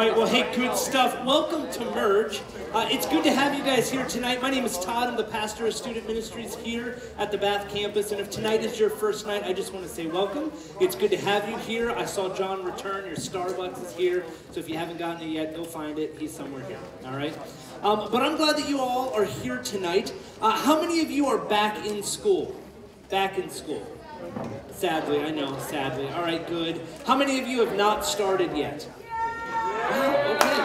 right, well, hey, good stuff. Welcome to Merge. It's good to have you guys here tonight. My name is Todd. I'm the pastor of student ministries here at the Bath campus. And if tonight is your first night, I just want to say welcome. It's good to have you here. I saw John return. Your Starbucks is here. So if you haven't gotten it yet, go find it. He's somewhere here. All right? But I'm glad that you all are here tonight. How many of you are back in school? Back in school. Sadly, I know, sadly. All right, good. How many of you have not started yet? Wow, okay.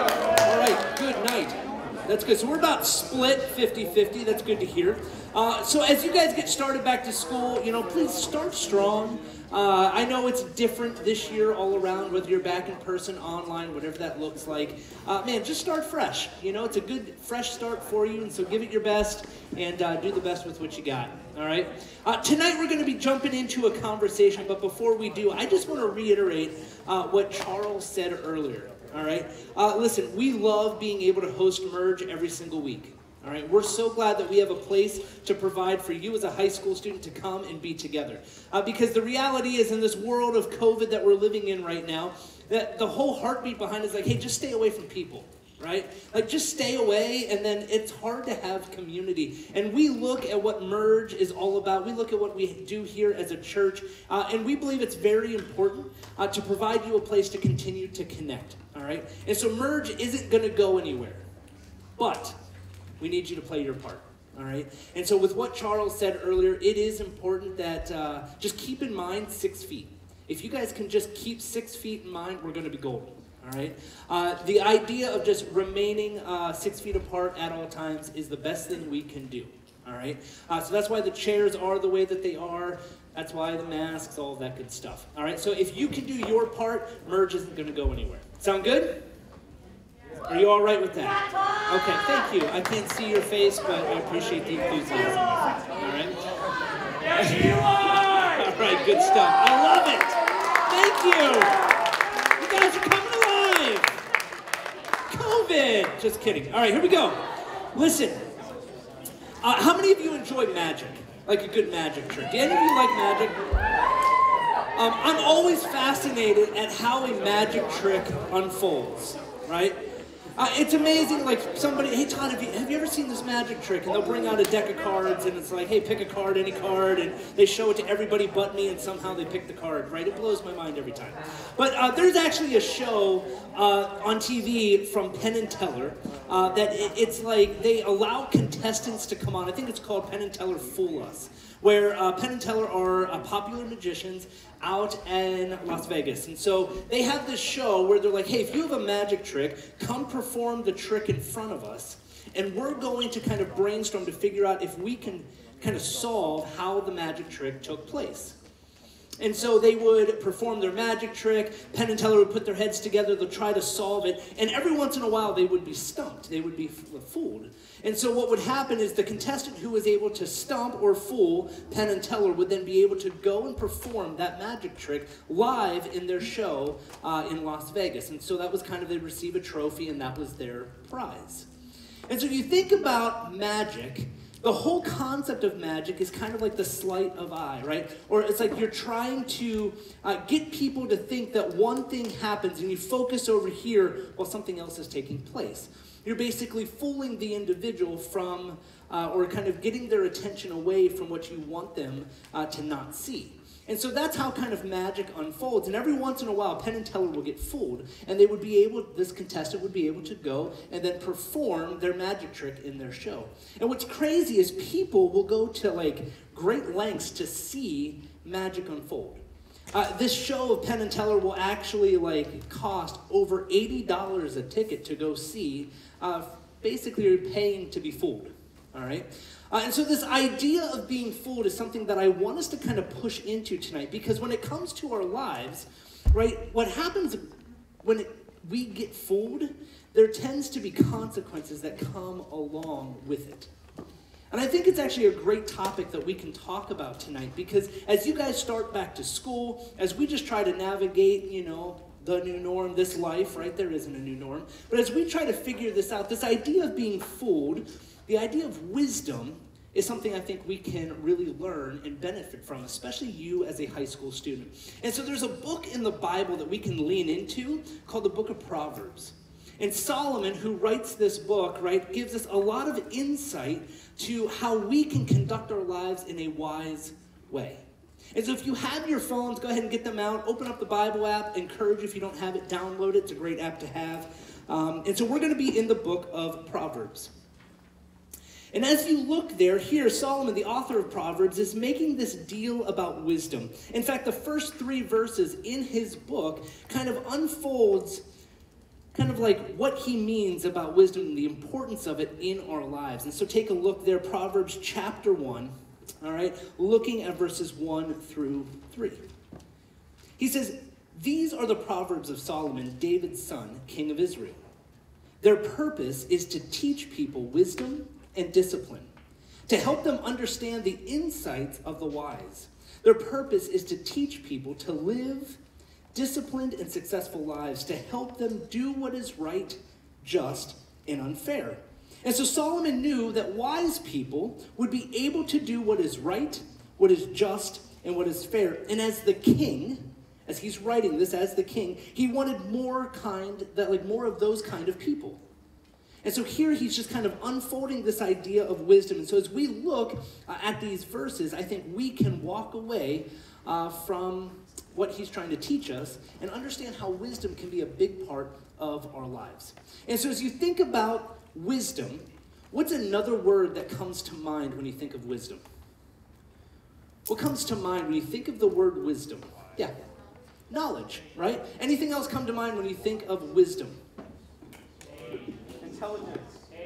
All right, good night. That's good. So we're about split 50-50. That's good to hear. So as you guys get started back to school, please start strong. I know it's different this year all around, whether you're back in person, online, whatever that looks like. Man, just start fresh. It's a good, fresh start for you, and so give it your best and do the best with what you got. All right? Tonight we're going to be jumping into a conversation, but before we do, I just want to reiterate what Charles said earlier. All right? Listen, we love being able to host Merge every single week. All right, we're so glad that we have a place to provide for you as a high school student to come and be together. Because the reality is, in this world of COVID that we're living in right now, that the whole heartbeat behind it is like, hey, just stay away from people, right? Like, just stay away, and then it's hard to have community. And we look at what Merge is all about. We look at what we do here as a church, and we believe it's very important to provide you a place to continue to connect, all right? And so Merge isn't going to go anywhere, but we need you to play your part, all right? And so with what Charles said earlier, it is important that just keep in mind 6 feet. If you guys can just keep 6 feet in mind, we're going to be golden, all right? The idea of just remaining 6 feet apart at all times is the best thing we can do, all right? So that's why the chairs are the way that they are. That's why the masks, all of that good stuff, all right? So if you can do your part, Merge isn't going to go anywhere. Sound good? Are you all right with that? Okay, thank you. I can't see your face, but I appreciate the enthusiasm. All right? Yes, you are! All right, good stuff. I love it. Thank you. You guys are coming alive. COVID. Just kidding. All right, here we go. Listen, how many of you enjoy magic? Like a good magic trick? Do any of you like magic? I'm always fascinated at how a magic trick unfolds, right? It's amazing, like somebody, hey Todd, have you ever seen this magic trick? And they'll bring out a deck of cards and it's like, hey, pick a card, any card, and they show it to everybody but me and somehow they pick the card, right? It blows my mind every time. But there's actually a show on TV from Penn & Teller that it's like they allow contestants to come on. I think it's called Penn & Teller Fool Us, where Penn & Teller are popular magicians out in Las Vegas. And so they have this show where they're like, hey, if you have a magic trick, come perform the trick in front of us, and we're going to kind of brainstorm to figure out if we can kind of solve how the magic trick took place. And so they would perform their magic trick, Penn & Teller would put their heads together, they'll try to solve it, and every once in a while they would be stumped, they would be fooled. And so what would happen is the contestant who was able to stump or fool Penn & Teller would then be able to go and perform that magic trick live in their show in Las Vegas. And so that was kind of, they'd receive a trophy and that was their prize. And so if you think about magic, the whole concept of magic is kind of like the sleight of eye, right? Or it's like you're trying to get people to think that one thing happens and you focus over here while something else is taking place. You're basically fooling the individual from, or kind of getting their attention away from what you want them to not see. And so that's how kind of magic unfolds. And every once in a while, Penn & Teller will get fooled. And they would be able, this contestant would be able to go and then perform their magic trick in their show. And what's crazy is people will go to like great lengths to see magic unfold. This show of Penn & Teller will actually like cost over $80 a ticket to go see. Basically, you're paying to be fooled. All right? And so this idea of being fooled is something that I want us to kind of push into tonight, because when it comes to our lives, right, what happens when we get fooled, there tends to be consequences that come along with it. And I think it's actually a great topic that we can talk about tonight, because as you guys start back to school, as we just try to navigate, the new norm, this life, right, there isn't a new norm, but as we try to figure this out, this idea of being fooled, the idea of wisdom is something I think we can really learn and benefit from, especially you as a high school student. And so there's a book in the Bible that we can lean into called the book of Proverbs. And Solomon, who writes this book, right, gives us a lot of insight to how we can conduct our lives in a wise way. And so if you have your phones, go ahead and get them out. Open up the Bible app. Encourage you, if you don't have it, download it. It's a great app to have. And so we're going to be in the book of Proverbs. And as you look there, here, Solomon, the author of Proverbs, is making this deal about wisdom. In fact, the first 3 verses in his book kind of unfolds kind of like what he means about wisdom and the importance of it in our lives. And so take a look there, Proverbs chapter 1, all right, looking at verses 1 through 3. He says, "These are the Proverbs of Solomon, David's son, king of Israel. Their purpose is to teach people wisdom and discipline, to help them understand the insights of the wise. Their purpose is to teach people to live disciplined and successful lives, to help them do what is right, just, and unfair." And so Solomon knew that wise people would be able to do what is right, what is just, and what is fair. And as the king, as he's writing this as the king, he wanted more of those kind of people. And so here he's just kind of unfolding this idea of wisdom. And so as we look at these verses, I think we can walk away from what he's trying to teach us and understand how wisdom can be a big part of our lives. And so as you think about wisdom, what's another word that comes to mind when you think of wisdom? What comes to mind when you think of the word wisdom? Yeah, knowledge, right? Anything else come to mind when you think of wisdom?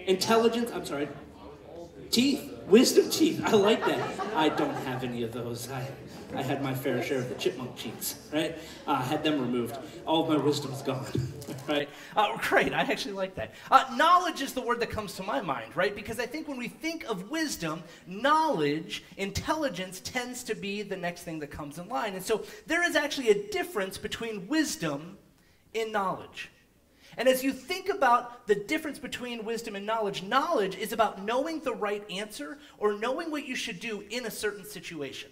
Intelligence, I'm sorry. Teeth, wisdom teeth, I like that. I don't have any of those. I had my fair share of the chipmunk cheeks, right? Had them removed. All of my wisdom's gone, right? Great, I actually like that. Knowledge is the word that comes to my mind, right? Because I think when we think of wisdom, knowledge, intelligence tends to be the next thing that comes in line. And so there is actually a difference between wisdom and knowledge. And as you think about the difference between wisdom and knowledge, knowledge is about knowing the right answer or knowing what you should do in a certain situation.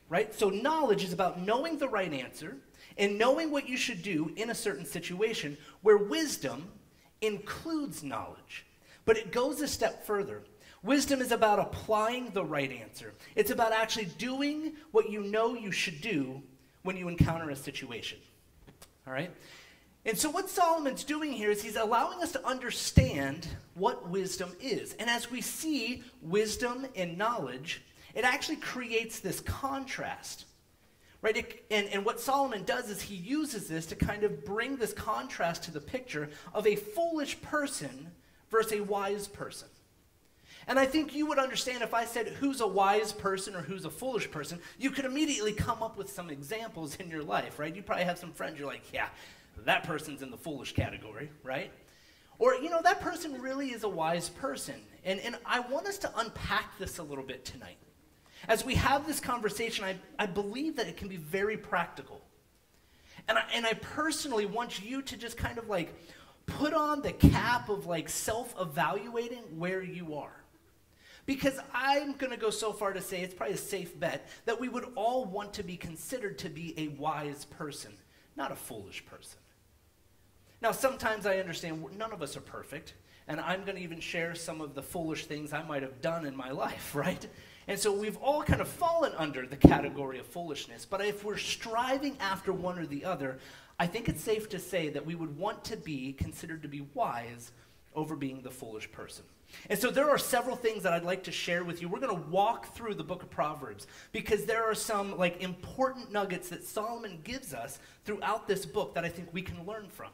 Right? So knowledge is about knowing the right answer and knowing what you should do in a certain situation, where wisdom includes knowledge. But it goes a step further. Wisdom is about applying the right answer. It's about actually doing what you know you should do when you encounter a situation. All right? And so what Solomon's doing here is he's allowing us to understand what wisdom is. And as we see wisdom and knowledge, it actually creates this contrast, right? And what Solomon does is he uses this to kind of bring this contrast to the picture of a foolish person versus a wise person. And I think you would understand if I said who's a wise person or who's a foolish person, you could immediately come up with some examples in your life, right? You probably have some friends you're like, yeah, that person's in the foolish category, right? Or, you know, that person really is a wise person. And I want us to unpack this a little bit tonight. As we have this conversation, I believe that it can be very practical. And I personally want you to just kind of like put on the cap of like self-evaluating where you are. Because I'm going to go so far to say it's probably a safe bet that we would all want to be considered to be a wise person, not a foolish person. Now, sometimes I understand none of us are perfect, and I'm going to even share some of the foolish things I might have done in my life, right? And so we've all kind of fallen under the category of foolishness, but if we're striving after one or the other, I think it's safe to say that we would want to be considered to be wise over being the foolish person. And so there are several things that I'd like to share with you. We're going to walk through the book of Proverbs because there are some like important nuggets that Solomon gives us throughout this book that I think we can learn from.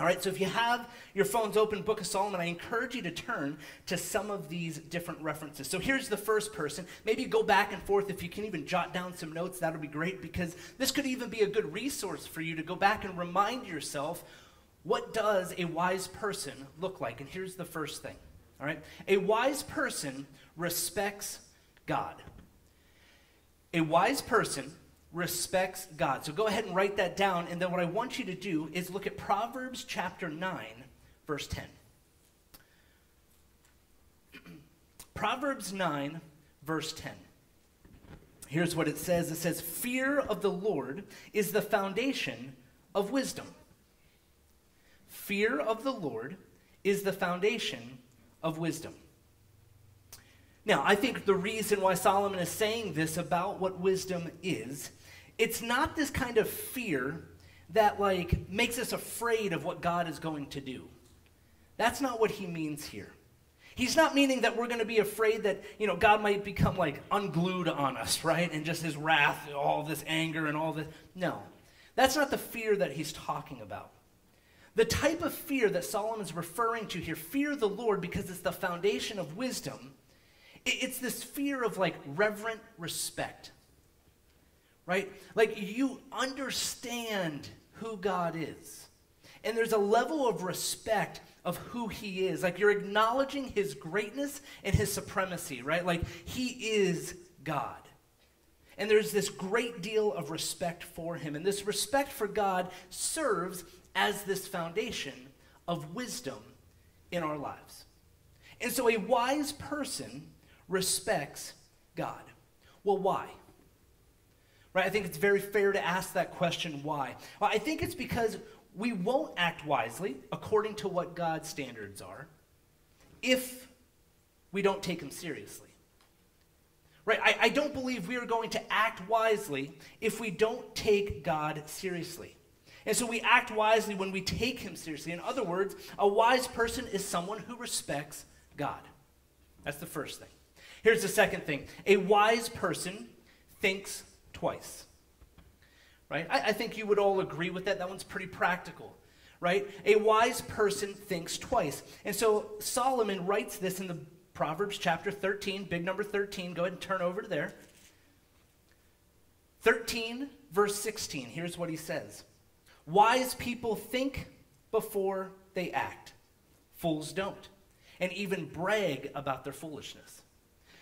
All right, so if you have your phones open, Book of Solomon, I encourage you to turn to some of these different references. So here's the first person. Maybe go back and forth. If you can even jot down some notes, that would be great, because this could even be a good resource for you to go back and remind yourself, what does a wise person look like? And here's the first thing. All right, a wise person respects God. A wise person respects God. So go ahead and write that down, and then what I want you to do is look at Proverbs chapter 9, verse 10. Proverbs 9, verse 10. Here's what it says. It says, "Fear of the Lord is the foundation of wisdom. fear of the Lord is the foundation of wisdom. Now, I think the reason why Solomon is saying this about what wisdom is, it's not this kind of fear that like makes us afraid of what God is going to do. That's not what he means here. He's not meaning that we're going to be afraid that, God might become like unglued on us, right? And just his wrath, all this anger and all this. No, that's not the fear that he's talking about. The type of fear that Solomon's referring to here, fear the Lord because it's the foundation of wisdom, it's this fear of like reverent respect, right? Like you understand who God is. And there's a level of respect of who he is. Like you're acknowledging his greatness and his supremacy, right? Like he is God. And there's this great deal of respect for him. And this respect for God serves as this foundation of wisdom in our lives. And so a wise person respects God. Well, why? Right? I think it's very fair to ask that question, why? Well, I think it's because we won't act wisely according to what God's standards are if we don't take him seriously. Right? I don't believe we are going to act wisely if we don't take God seriously. And so we act wisely when we take him seriously. In other words, a wise person is someone who respects God. That's the first thing. Here's the second thing. A wise person thinks twice. Right? I think you would all agree with that. That one's pretty practical. Right? A wise person thinks twice. And so Solomon writes this in the Proverbs chapter 13, big number 13. Go ahead and turn over to there. 13, verse 16. Here's what he says. Wise people think before they act. Fools don't. And even brag about their foolishness.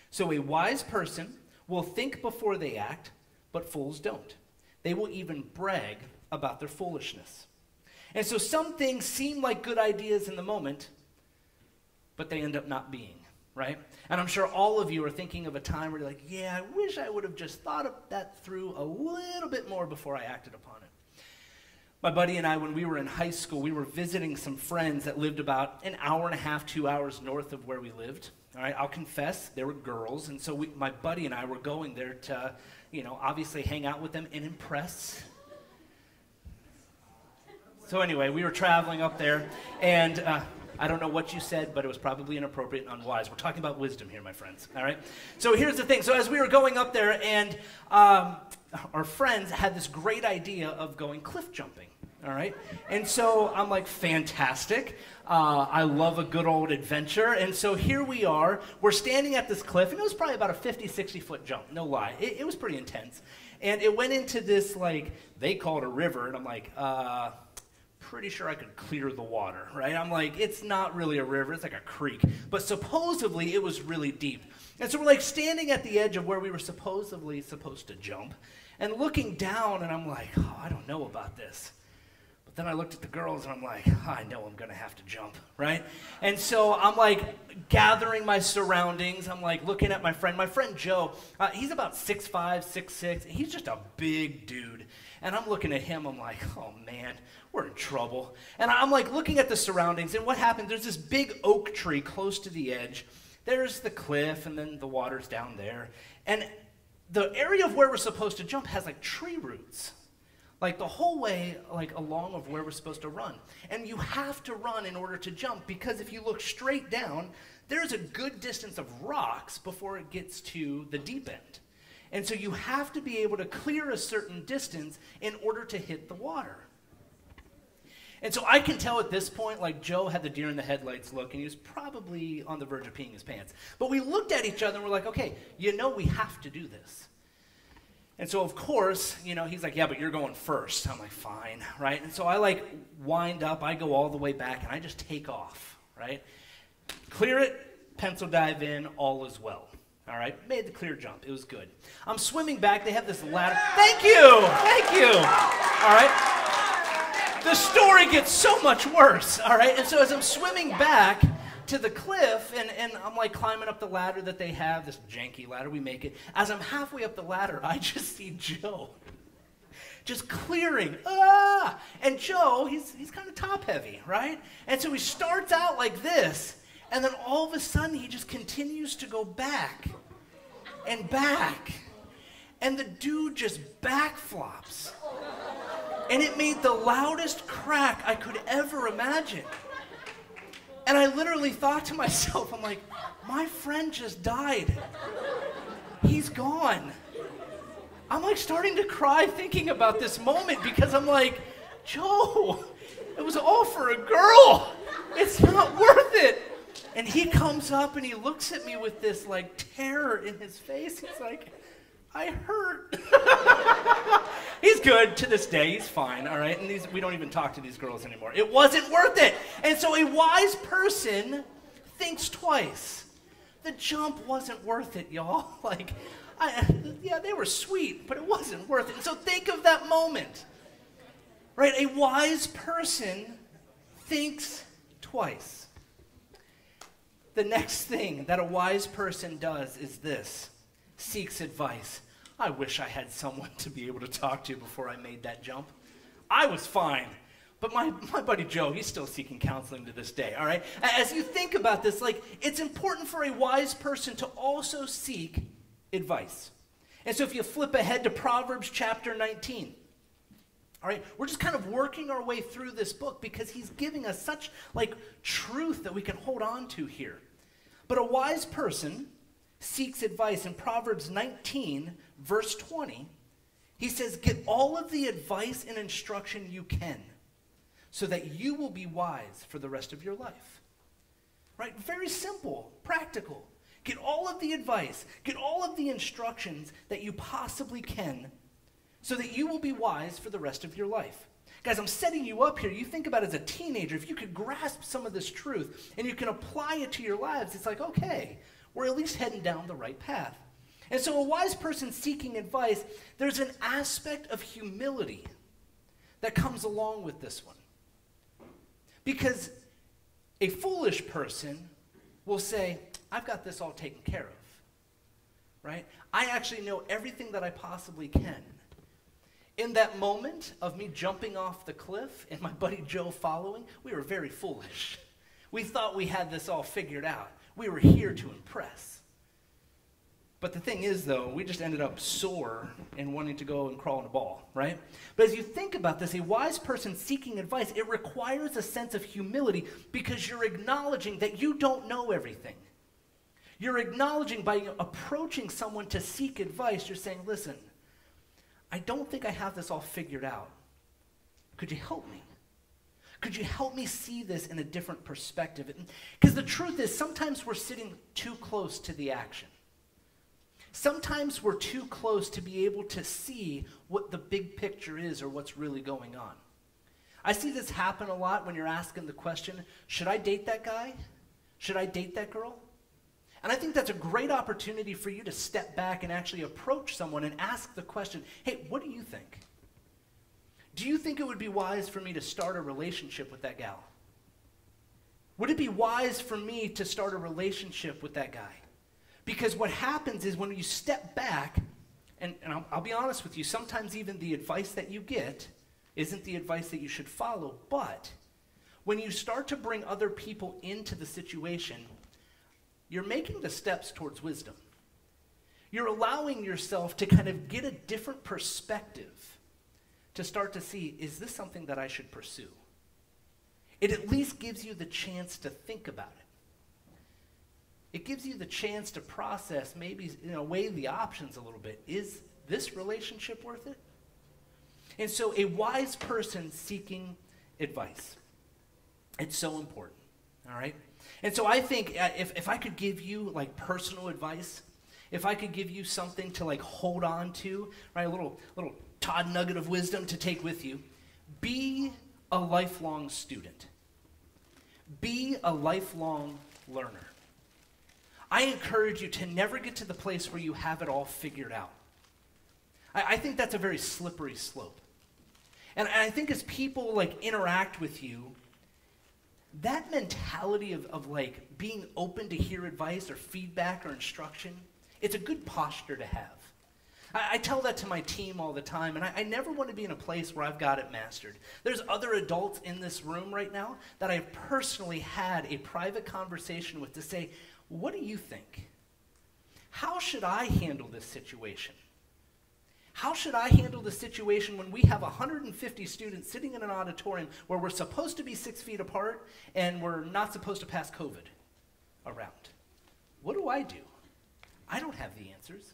So a wise person will think before they act, but fools don't. They will even brag about their foolishness. And so some things seem like good ideas in the moment, but they end up not being, right? And I'm sure all of you are thinking of a time where you're like, yeah, I wish I would have just thought of that through a little bit more before I acted upon it. My buddy and I, when we were in high school, we were visiting some friends that lived about an hour and a half, 2 hours north of where we lived. All right, I'll confess, they were girls, and so my buddy and I were going there to, obviously hang out with them and impress. So anyway, we were traveling up there, and I don't know what you said, but it was probably inappropriate and unwise. We're talking about wisdom here, my friends, all right? So here's the thing. So as we were going up there, and our friends had this great idea of going cliff jumping, all right? And so I'm like, fantastic. I love a good old adventure. And so here we are. We're standing at this cliff, and it was probably about a 50, 60-foot jump, no lie. It was pretty intense. And it went into this, like, they call it a river, and I'm like, pretty sure I could clear the water, right? I'm like, it's not really a river, it's like a creek. But supposedly, it was really deep. And so we're like standing at the edge of where we were supposed to jump, and looking down, and I'm like, oh, I don't know about this. But then I looked at the girls, and I'm like, oh, I know I'm going to have to jump, right? And so I'm like gathering my surroundings. I'm like looking at my friend Joe. He's about 6'5", 6'6". He's just a big dude. And I'm looking at him, I'm like, oh man, we're in trouble. And I'm like looking at the surroundings, and what happened, there's this big oak tree close to the edge. There's the cliff, and then the water's down there. And the area of where we're supposed to jump has like tree roots, like the whole way like along of where we're supposed to run. And you have to run in order to jump, because if you look straight down, there's a good distance of rocks before it gets to the deep end. And so you have to be able to clear a certain distance in order to hit the water. And so I can tell at this point, like Joe had the deer in the headlights look, and he was probably on the verge of peeing his pants. But we looked at each other and we're like, okay, we have to do this. And so of course, he's like, yeah, but you're going first. I'm like, fine, right? And so I like wind up, I go all the way back, and I just take off, right? Clear it, pencil dive in, all is well. All right, made the clear jump. It was good. I'm swimming back. They have this ladder. Thank you. All right. The story gets so much worse. All right, and so as I'm swimming back to the cliff, and I'm like climbing up the ladder that they have, this janky ladder, we make it. As I'm halfway up the ladder, I just see Joe. just clearing, ah! And Joe, he's kind of top heavy, right? And so he starts out like this, and then all of a sudden he just continues to go back and back. And the dude just backflops. And it made the loudest crack I could ever imagine. And I literally thought to myself, I'm like, my friend just died. He's gone. I'm like starting to cry thinking about this moment because I'm like, Joe, it was all for a girl. It's not worth it. And he comes up and he looks at me with this like terror in his face. He's like, I hurt. He's good to this day. He's fine, all right? And we don't even talk to these girls anymore. It wasn't worth it. And so a wise person thinks twice. The jump wasn't worth it, y'all. Like, yeah, they were sweet, but it wasn't worth it. And so think of that moment, right? A wise person thinks twice. The next thing that a wise person does is this: seeks advice. I wish I had someone to be able to talk to before I made that jump. I was fine. But my buddy Joe, he's still seeking counseling to this day, all right? As you think about this, like, it's important for a wise person to also seek advice. And so if you flip ahead to Proverbs chapter 19, all right, we're just kind of working our way through this book because he's giving us such, like, truth that we can hold on to here. But a wise person seeks advice. In Proverbs 19, verse 20, he says, get all of the advice and instruction you can, so that you will be wise for the rest of your life. Right? Very simple, practical. Get all of the advice, get all of the instructions that you possibly can, so that you will be wise for the rest of your life. Guys, I'm setting you up here. You think about it as a teenager, if you could grasp some of this truth and you can apply it to your lives, it's like, okay, we're at least heading down the right path. And so a wise person seeking advice, there's an aspect of humility that comes along with this one. Because a foolish person will say, I've got this all taken care of, right? I actually know everything that I possibly can. In that moment of me jumping off the cliff and my buddy Joe following, we were very foolish. We thought we had this all figured out. We were here to impress. But the thing is, though, we just ended up sore and wanting to go and crawl in a ball, right? But as you think about this, a wise person seeking advice, it requires a sense of humility because you're acknowledging that you don't know everything. You're acknowledging by approaching someone to seek advice, you're saying, listen, I don't think I have this all figured out. Could you help me? Could you help me see this in a different perspective? Because the truth is, sometimes we're sitting too close to the action. Sometimes we're too close to be able to see what the big picture is or what's really going on. I see this happen a lot when you're asking the question, should I date that guy? Should I date that girl? And I think that's a great opportunity for you to step back and actually approach someone and ask the question, hey, what do you think? Do you think it would be wise for me to start a relationship with that gal? Would it be wise for me to start a relationship with that guy? Because what happens is when you step back, and I'll be honest with you, sometimes even the advice that you get isn't the advice that you should follow, but when you start to bring other people into the situation, you're making the steps towards wisdom. You're allowing yourself to kind of get a different perspective to start to see, is this something that I should pursue? It at least gives you the chance to think about it. It gives you the chance to process, maybe, weigh the options a little bit. Is this relationship worth it? And so a wise person seeking advice, it's so important, all right? And so I think if I could give you like personal advice, if I could give you something to like hold on to, right, a little Todd nugget of wisdom to take with you, be a lifelong student. Be a lifelong learner. I encourage you to never get to the place where you have it all figured out. I think that's a very slippery slope. And I think as people like interact with you, that mentality of like being open to hear advice or feedback or instruction, it's a good posture to have. I tell that to my team all the time, and I never want to be in a place where I've got it mastered. There's other adults in this room right now that I've personally had a private conversation with to say, what do you think? How should I handle this situation? How should I handle the situation when we have 150 students sitting in an auditorium where we're supposed to be 6 feet apart and we're not supposed to pass COVID around? What do? I don't have the answers.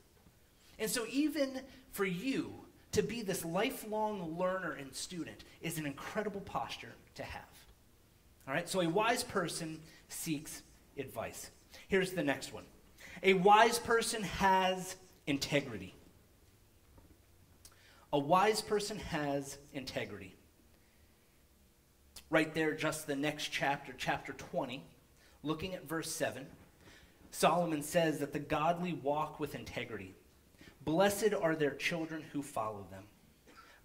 And so even for you to be this lifelong learner and student is an incredible posture to have. All right, so a wise person seeks advice. Here's the next one. A wise person has integrity. A wise person has integrity. Right there, just the next chapter, chapter 20, looking at verse 7, Solomon says that the godly walk with integrity. Blessed are their children who follow them.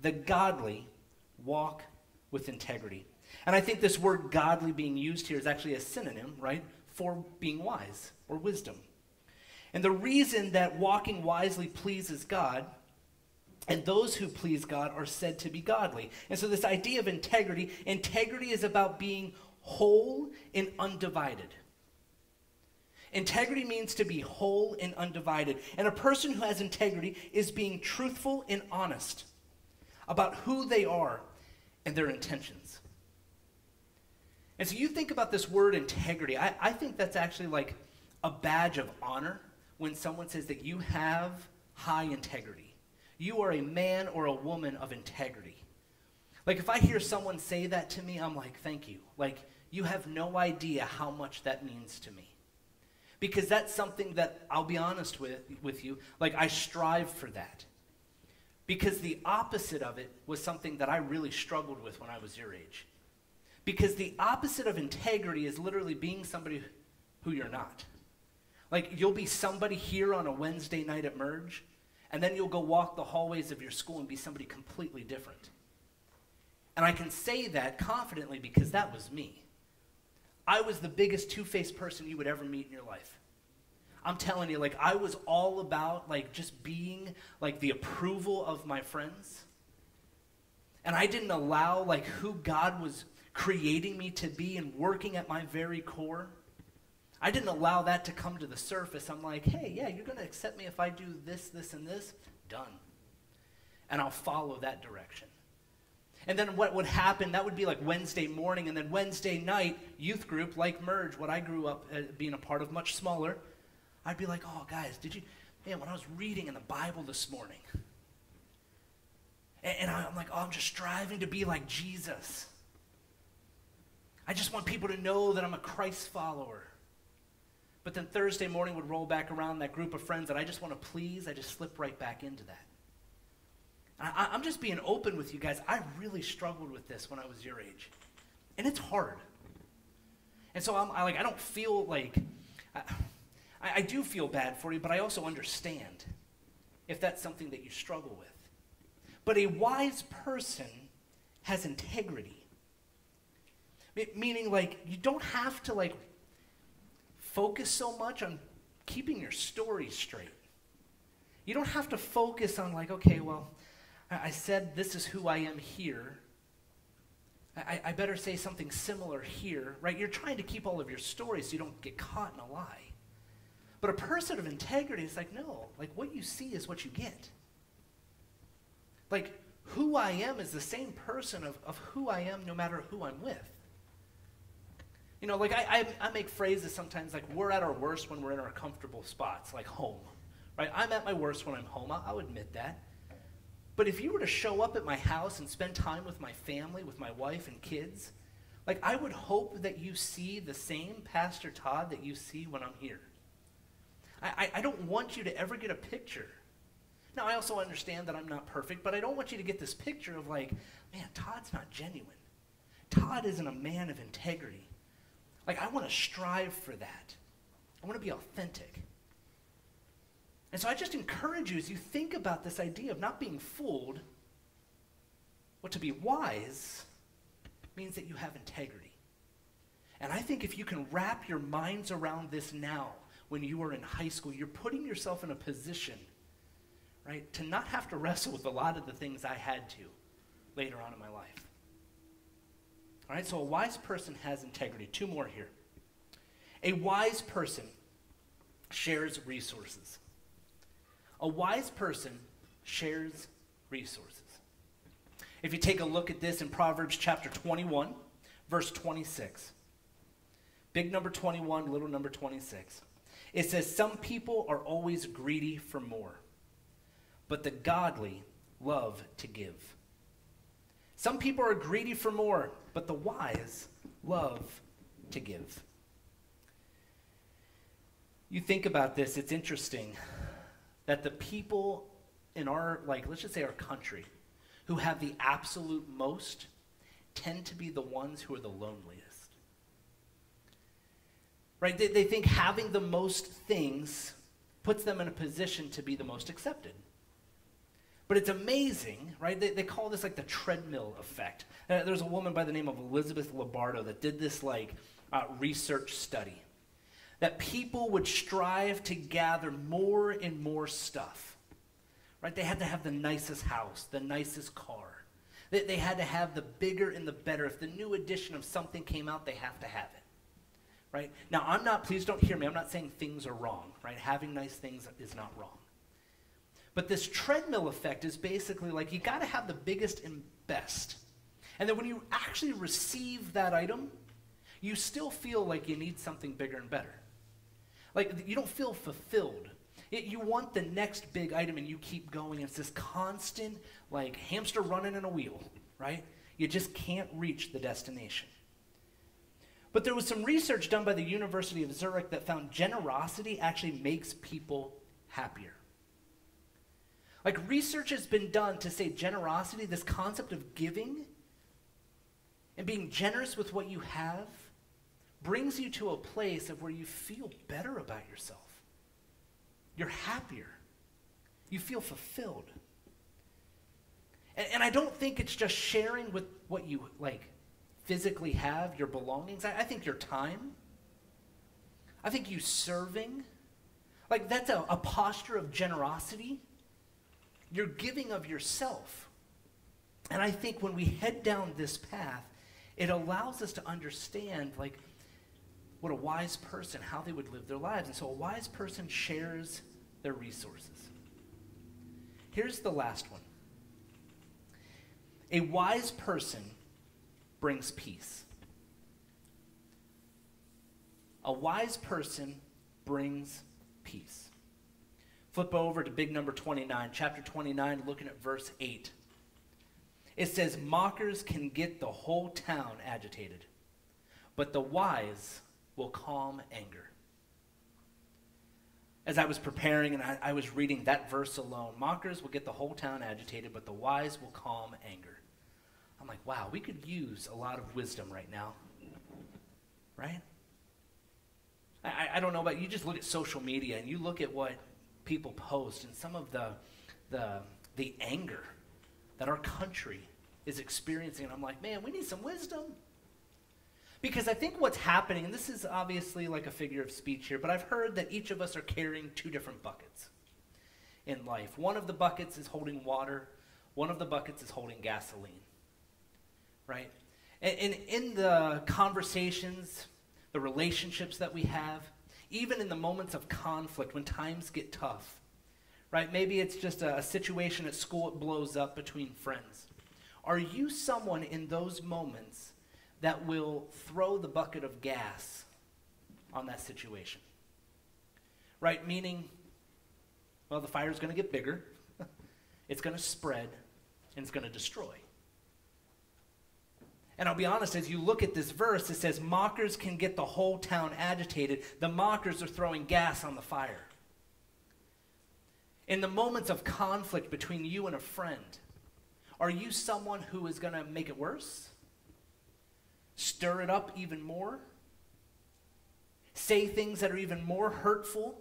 The godly walk with integrity. And I think this word godly being used here is actually a synonym, right, for being wise or wisdom. And the reason that walking wisely pleases God, and those who please God are said to be godly. And so this idea of integrity is about being whole and undivided. Integrity means to be whole and undivided. And a person who has integrity is being truthful and honest about who they are and their intentions. And so you think about this word integrity. I think that's actually like a badge of honor when someone says that you have high integrity. You are a man or a woman of integrity. Like if I hear someone say that to me, I'm like, thank you. Like you have no idea how much that means to me. Because that's something that, I'll be honest with you, like I strive for that. Because the opposite of it was something that I really struggled with when I was your age. Because the opposite of integrity is literally being somebody who you're not. Like you'll be somebody here on a Wednesday night at Merge, and then you'll go walk the hallways of your school and be somebody completely different. And I can say that confidently because that was me. I was the biggest two-faced person you would ever meet in your life. I'm telling you, like, I was all about, like, just being, like, the approval of my friends. And I didn't allow, like, who God was creating me to be and working at my very core. I didn't allow that to come to the surface. I'm like, hey, yeah, you're going to accept me if I do this, this, and this? Done. And I'll follow that direction. And then what would happen, that would be like Wednesday morning, and then Wednesday night, youth group, like Merge, what I grew up being a part of, much smaller, I'd be like, oh, guys, man, when I was reading in the Bible this morning, and I'm like, oh, I'm just striving to be like Jesus. I just want people to know that I'm a Christ follower. But then Thursday morning would roll back around, that group of friends that I just want to please, I just slip right back into that. I'm just being open with you guys. I really struggled with this when I was your age. And it's hard. And so I don't feel like, I do feel bad for you, but I also understand if that's something that you struggle with. But a wise person has integrity. Meaning, like, you don't have to, like, focus so much on keeping your story straight. You don't have to focus on, like, okay, well, I said this is who I am here. I better say something similar here, right? You're trying to keep all of your stories so you don't get caught in a lie. But a person of integrity is like, no, like what you see is what you get. Like who I am is the same person of who I am no matter who I'm with. You know, like I make phrases sometimes like we're at our worst when we're in our comfortable spots, like home, right? I'm at my worst when I'm home, I'll admit that. But if you were to show up at my house and spend time with my family, with my wife and kids, like I would hope that you see the same Pastor Todd that you see when I'm here. I don't want you to ever get a picture. Now, I also understand that I'm not perfect, but I don't want you to get this picture of like, man, Todd's not genuine. Todd isn't a man of integrity. Like, I want to strive for that. I want to be authentic. And so I just encourage you as you think about this idea of not being fooled, what to be wise means that you have integrity. And I think if you can wrap your minds around this now, when you are in high school, you're putting yourself in a position, right? To not have to wrestle with a lot of the things I had to later on in my life. All right, so a wise person has integrity. Two more here. A wise person shares resources. A wise person shares resources. If you take a look at this in Proverbs chapter 21, verse 26. Big number 21, little number 26. It says, some people are always greedy for more, but the godly love to give. Some people are greedy for more, but the wise love to give. You think about this, it's interesting that the people in our, let's just say our country, who have the absolute most tend to be the ones who are the loneliest. Right? They think having the most things puts them in a position to be the most accepted. But it's amazing, right? They call this like the treadmill effect. There's a woman by the name of Elizabeth Labardo that did this research study. That people would strive to gather more and more stuff. Right? They had to have the nicest house, the nicest car. They had to have the bigger and the better. If the new edition of something came out, they have to have it. Right? Now, please don't hear me, I'm not saying things are wrong, right? Having nice things is not wrong. But this treadmill effect is basically like you got to have the biggest and best. And then when you actually receive that item, you still feel like you need something bigger and better. Like you don't feel fulfilled. You want the next big item and you keep going. It's this constant hamster running in a wheel, right? You just can't reach the destination. But there was some research done by the University of Zurich that found generosity actually makes people happier. Research has been done to say generosity, this concept of giving and being generous with what you have, brings you to a place of where you feel better about yourself. You're happier. You feel fulfilled. And I don't think it's just sharing with what you physically have, your belongings. I think your time. I think you serving. That's a posture of generosity. You're giving of yourself. And I think when we head down this path, it allows us to understand what a wise person, how they would live their lives. And so a wise person shares their resources. Here's the last one. A wise person brings peace. A wise person brings peace. Flip over to big number 29, chapter 29, looking at verse 8. It says, mockers can get the whole town agitated, but the wise will calm anger. As I was preparing and I was reading that verse alone, mockers will get the whole town agitated, but the wise will calm anger. I'm like, wow, we could use a lot of wisdom right now, right? I don't know about you, just look at social media and you look at what people post and some of the anger that our country is experiencing. And I'm like, man, we need some wisdom. Because I think what's happening, and this is obviously like a figure of speech here, but I've heard that each of us are carrying two different buckets in life. One of the buckets is holding water. One of the buckets is holding gasoline. Right? And in the conversations, the relationships that we have, even in the moments of conflict, when times get tough, right? Maybe it's just a situation at school, it blows up between friends. Are you someone in those moments that will throw the bucket of gas on that situation? Right? Meaning, well, the fire's going to get bigger, it's going to spread, and it's going to destroy. And I'll be honest, as you look at this verse, it says, mockers can get the whole town agitated. The mockers are throwing gas on the fire. In the moments of conflict between you and a friend, are you someone who is going to make it worse? Stir it up even more? Say things that are even more hurtful?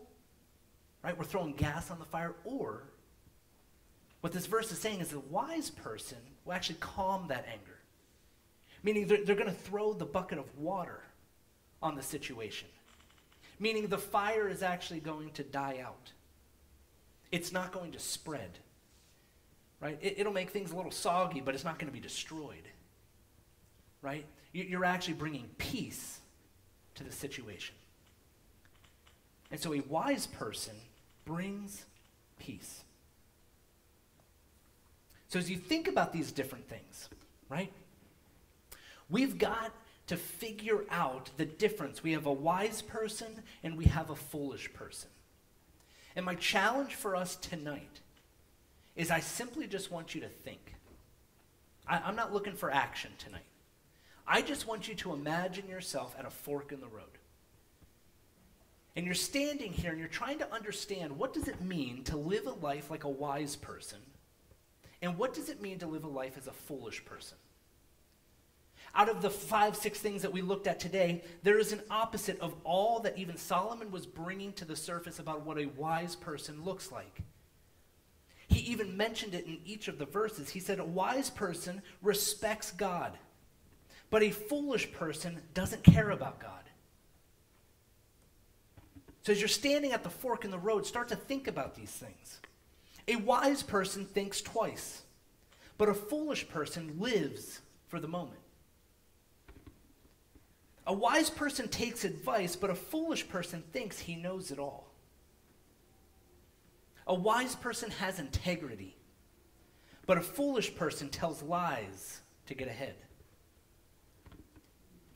Right? We're throwing gas on the fire. Or, what this verse is saying is a wise person will actually calm that anger. Meaning they're going to throw the bucket of water on the situation. Meaning the fire is actually going to die out. it's not going to spread, right? It'll make things a little soggy, but it's not going to be destroyed, right? You're actually bringing peace to the situation. And so a wise person brings peace. So as you think about these different things, right? We've got to figure out the difference. We have a wise person and we have a foolish person. And my challenge for us tonight is I simply just want you to think. I'm not looking for action tonight. I just want you to imagine yourself at a fork in the road. And you're standing here and you're trying to understand, what does it mean to live a life like a wise person? And what does it mean to live a life as a foolish person? Out of the 5, 6 things that we looked at today, there is an opposite of all that even Solomon was bringing to the surface about what a wise person looks like. He even mentioned it in each of the verses. He said a wise person respects God, but a foolish person doesn't care about God. So as you're standing at the fork in the road, start to think about these things. A wise person thinks twice, but a foolish person lives for the moment. A wise person takes advice, but a foolish person thinks he knows it all. A wise person has integrity, but a foolish person tells lies to get ahead.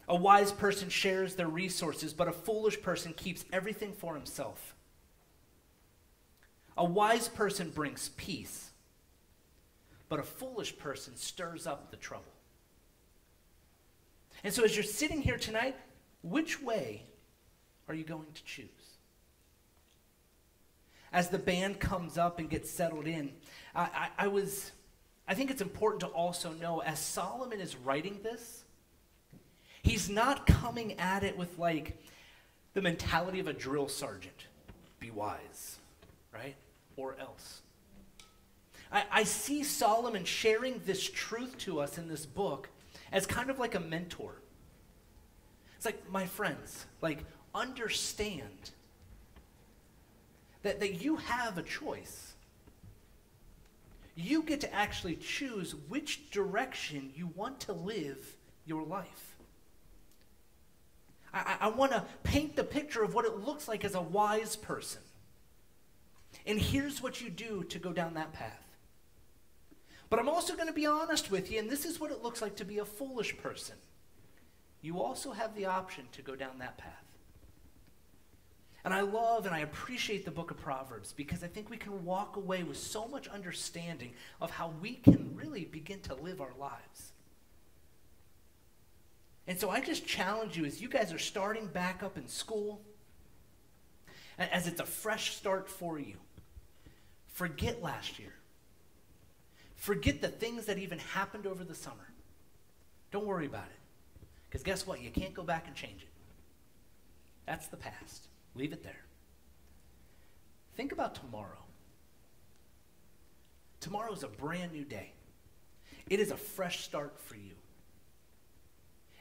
A wise person shares their resources, but a foolish person keeps everything for himself. A wise person brings peace, but a foolish person stirs up the trouble. And so as you're sitting here tonight, which way are you going to choose? As the band comes up and gets settled in, I think it's important to also know, as Solomon is writing this, he's not coming at it with like the mentality of a drill sergeant. Be wise, right? Or else. I see Solomon sharing this truth to us in this book as kind of like a mentor. It's like, my friends, like, understand that you have a choice. You get to actually choose which direction you want to live your life. I want to paint the picture of what it looks like as a wise person. And here's what you do to go down that path. But I'm also going to be honest with you, and this is what it looks like to be a foolish person. You also have the option to go down that path. And I love and I appreciate the book of Proverbs because I think we can walk away with so much understanding of how we can really begin to live our lives. And so I just challenge you, as you guys are starting back up in school, as it's a fresh start for you, forget last year. Forget the things that even happened over the summer. Don't worry about it. Because guess what? You can't go back and change it. That's the past. Leave it there. Think about tomorrow. Tomorrow is a brand new day. It is a fresh start for you.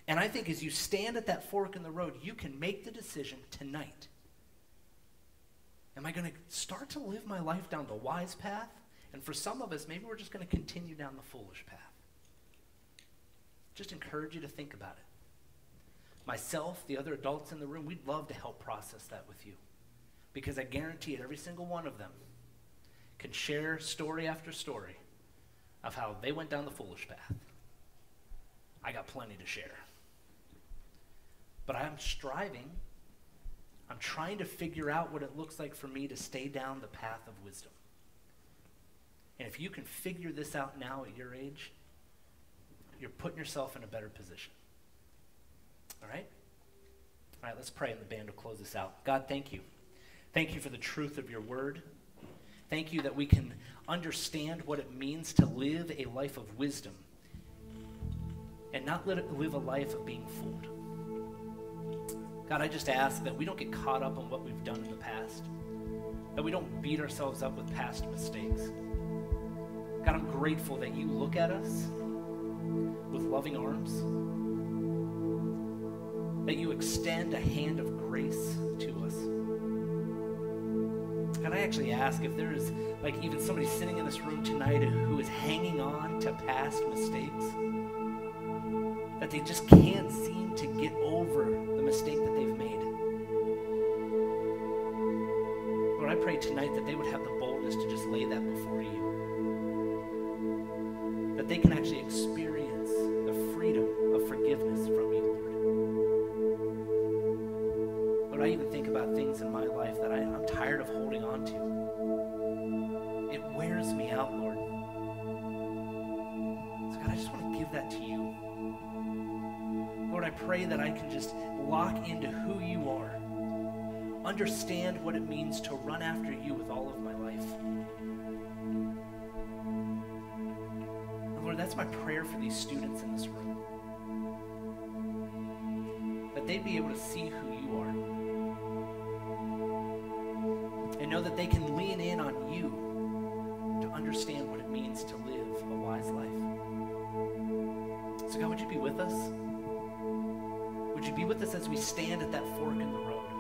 And I think as you stand at that fork in the road, you can make the decision tonight. Am I going to start to live my life down the wise path? And for some of us, maybe we're just going to continue down the foolish path. Just encourage you to think about it. Myself, the other adults in the room, we'd love to help process that with you. Because I guarantee it, every single one of them can share story after story of how they went down the foolish path. I got plenty to share. But I'm striving. I'm trying to figure out what it looks like for me to stay down the path of wisdom. And if you can figure this out now at your age, you're putting yourself in a better position. All right? All right, let's pray and the band will close this out. God, thank you. Thank you for the truth of your word. Thank you that we can understand what it means to live a life of wisdom and not live a life of being fooled. God, I just ask that we don't get caught up on what we've done in the past, that we don't beat ourselves up with past mistakes. God, I'm grateful that you look at us with loving arms, that you extend a hand of grace to us. God, I actually ask if there is like even somebody sitting in this room tonight who is hanging on to past mistakes, that they just can't seem to get over the mistake that they've made. Lord, I pray tonight that they would have the boldness to just lay that before you. That they can actually experience the freedom of forgiveness from you, Lord. Lord, I even think about things in my life that I'm tired of holding on to. It wears me out, Lord. So God, I just want to give that to you. Lord, I pray that I can just lock into who you are, understand what it means to run after you with all of my life. And Lord, that's my prayer for these students in this room. That they'd be able to see who you are. And know that they can lean in on you to understand what it means to live a wise life. So God, would you be with us? Would you be with us as we stand at that fork in the road?